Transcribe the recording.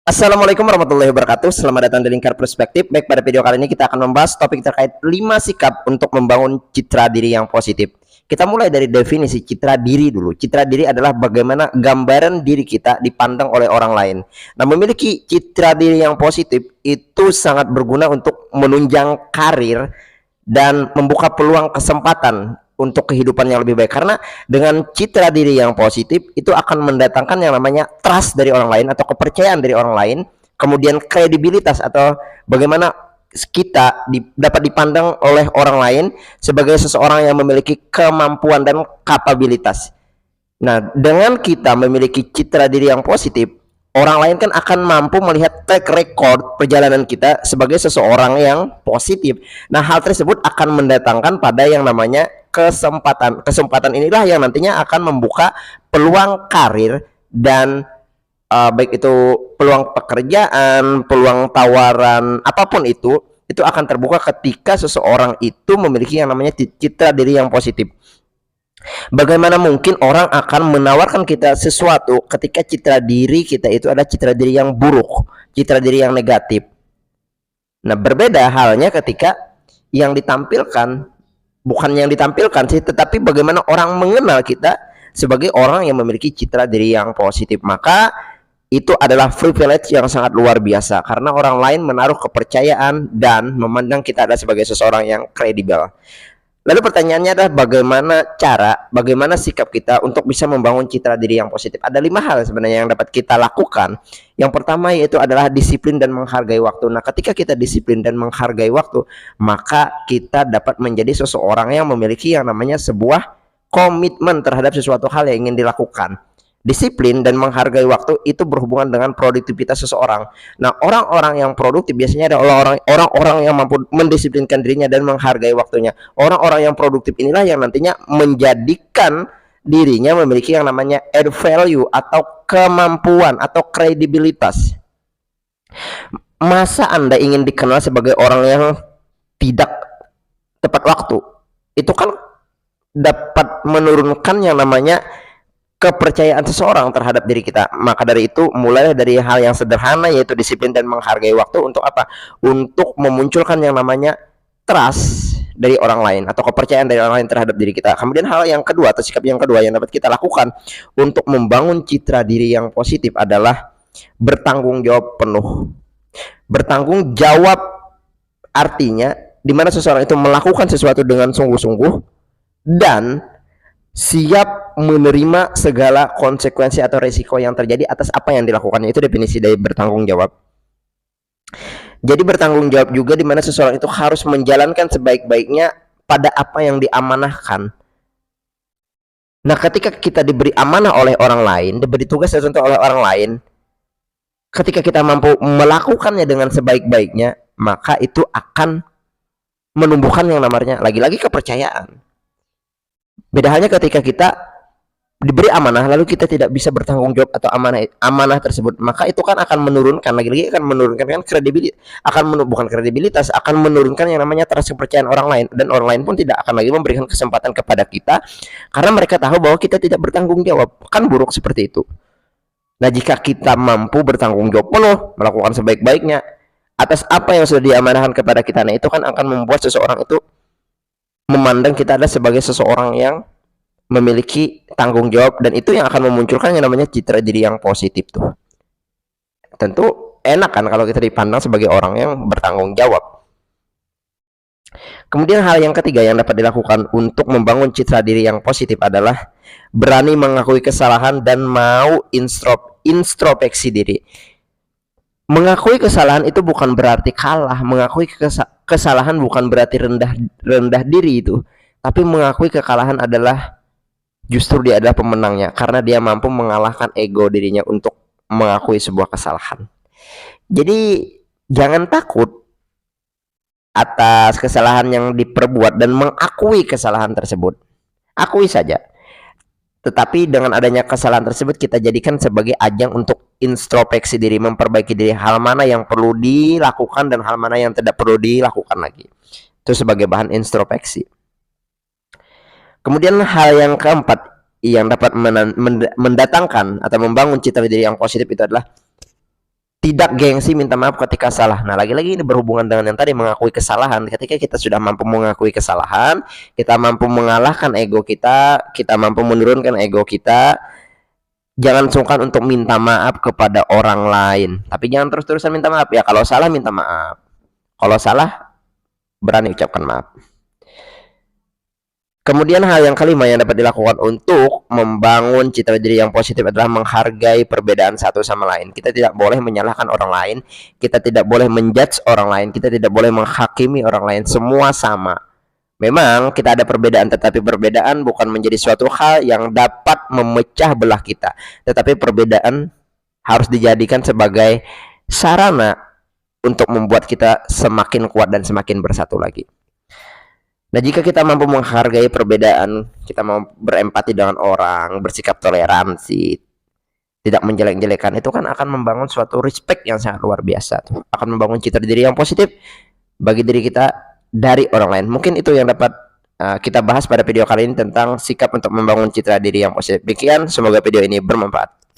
Assalamualaikum warahmatullahi wabarakatuh. Selamat datang di Lingkar Perspektif. Baik, pada video kali ini kita akan membahas topik terkait 5 sikap untuk membangun citra diri yang positif. Kita mulai dari definisi citra diri dulu. Citra diri adalah bagaimana gambaran diri kita dipandang oleh orang lain. Nah, memiliki citra diri yang positif itu sangat berguna untuk menunjang karir dan membuka peluang kesempatan untuk kehidupan yang lebih baik, karena dengan citra diri yang positif itu akan mendatangkan yang namanya trust dari orang lain atau kepercayaan dari orang lain, kemudian kredibilitas atau bagaimana kita dapat dipandang oleh orang lain sebagai seseorang yang memiliki kemampuan dan kapabilitas. Nah, dengan kita memiliki citra diri yang positif, orang lain kan akan mampu melihat track record perjalanan kita sebagai seseorang yang positif. Nah, hal tersebut akan mendatangkan pada yang namanya kesempatan. Kesempatan inilah yang nantinya akan membuka peluang karir dan baik itu peluang pekerjaan, peluang tawaran apapun itu akan terbuka ketika seseorang itu memiliki yang namanya citra diri yang positif. Bagaimana mungkin orang akan menawarkan kita sesuatu ketika citra diri kita itu ada citra diri yang buruk, citra diri yang negatif. Nah, berbeda halnya ketika yang ditampilkan bukan yang ditampilkan sih, tetapi bagaimana orang mengenal kita sebagai orang yang memiliki citra diri yang positif. Maka itu adalah privilege yang sangat luar biasa karena orang lain menaruh kepercayaan dan memandang kita adalah sebagai seseorang yang kredibel. Lalu pertanyaannya adalah bagaimana sikap kita untuk bisa membangun citra diri yang positif. Ada 5 hal sebenarnya yang dapat kita lakukan. Yang pertama yaitu adalah disiplin dan menghargai waktu. Nah, ketika kita disiplin dan menghargai waktu, maka kita dapat menjadi seseorang yang memiliki yang namanya sebuah komitmen terhadap sesuatu hal yang ingin dilakukan. Disiplin dan menghargai waktu itu berhubungan dengan produktivitas seseorang. Nah, orang-orang yang produktif biasanya adalah orang-orang yang mampu mendisiplinkan dirinya dan menghargai waktunya. Orang-orang yang produktif inilah yang nantinya menjadikan dirinya memiliki yang namanya add value atau kemampuan atau kredibilitas. Masa Anda ingin dikenal sebagai orang yang tidak tepat waktu? Itu kan dapat menurunkan yang namanya kepercayaan seseorang terhadap diri kita. Maka dari itu mulai dari hal yang sederhana yaitu disiplin dan menghargai waktu. Untuk apa? Untuk memunculkan yang namanya trust dari orang lain atau kepercayaan dari orang lain terhadap diri kita. Kemudian hal yang kedua atau sikap yang kedua yang dapat kita lakukan untuk membangun citra diri yang positif adalah bertanggung jawab penuh. Bertanggung jawab artinya di mana seseorang itu melakukan sesuatu dengan sungguh-sungguh dan siap menerima segala konsekuensi atau resiko yang terjadi atas apa yang dilakukannya. Itu definisi dari bertanggung jawab. Jadi bertanggung jawab juga di mana seseorang itu harus menjalankan sebaik-baiknya pada apa yang diamanahkan. Nah, ketika kita diberi amanah oleh orang lain, diberi tugas tertentu oleh orang lain, ketika kita mampu melakukannya dengan sebaik-baiknya, maka itu akan menumbuhkan yang namanya lagi-lagi kepercayaan. Beda halnya ketika kita diberi amanah lalu kita tidak bisa bertanggung jawab atau amanah tersebut, maka itu kan akan menurunkan lagi-lagi akan menurunkan kan kredibilitas, bukan kredibilitas, akan menurunkan yang namanya trust kepercayaan orang lain, dan orang lain pun tidak akan lagi memberikan kesempatan kepada kita karena mereka tahu bahwa kita tidak bertanggung jawab. Kan buruk seperti itu. Nah, jika kita mampu bertanggung jawab penuh, melakukan sebaik-baiknya atas apa yang sudah diamanahkan kepada kita, nah itu kan akan membuat seseorang itu memandang kita adalah sebagai seseorang yang memiliki tanggung jawab, dan itu yang akan memunculkan yang namanya citra diri yang positif tuh. Tentu enak kan kalau kita dipandang sebagai orang yang bertanggung jawab. Kemudian hal yang ketiga yang dapat dilakukan untuk membangun citra diri yang positif adalah berani mengakui kesalahan dan mau introspeksi diri. Mengakui kesalahan itu bukan berarti kalah. Mengakui kesalahan bukan berarti rendah diri itu. Tapi mengakui kekalahan adalah justru dia adalah pemenangnya karena dia mampu mengalahkan ego dirinya untuk mengakui sebuah kesalahan. Jadi jangan takut atas kesalahan yang diperbuat dan mengakui kesalahan tersebut. Akui saja. Tetapi dengan adanya kesalahan tersebut kita jadikan sebagai ajang untuk introspeksi diri, memperbaiki diri, hal mana yang perlu dilakukan dan hal mana yang tidak perlu dilakukan lagi. Itu sebagai bahan introspeksi. Kemudian hal yang keempat yang dapat mendatangkan atau membangun citra diri yang positif itu adalah tidak gengsi minta maaf ketika salah. Nah, lagi-lagi ini berhubungan dengan yang tadi, mengakui kesalahan. Ketika kita sudah mampu mengakui kesalahan, kita mampu mengalahkan ego kita, kita mampu menurunkan ego kita. Jangan sungkan untuk minta maaf kepada orang lain, tapi jangan terus-terusan minta maaf. Ya, kalau salah minta maaf. Kalau salah berani ucapkan maaf. Kemudian hal yang kelima yang dapat dilakukan untuk membangun citra diri yang positif adalah menghargai perbedaan satu sama lain. Kita tidak boleh menyalahkan orang lain, kita tidak boleh menjudge orang lain, kita tidak boleh menghakimi orang lain. Semua sama. Memang kita ada perbedaan, tetapi perbedaan bukan menjadi suatu hal yang dapat memecah belah kita. Tetapi perbedaan harus dijadikan sebagai sarana untuk membuat kita semakin kuat dan semakin bersatu lagi. Nah, jika kita mampu menghargai perbedaan, kita mau berempati dengan orang, bersikap toleransi, tidak menjelek-jelekan, itu kan akan membangun suatu respect yang sangat luar biasa. Akan membangun citra diri yang positif bagi diri kita dari orang lain. Mungkin itu yang dapat kita bahas pada video kali ini tentang sikap untuk membangun citra diri yang positif. Demikian, semoga video ini bermanfaat.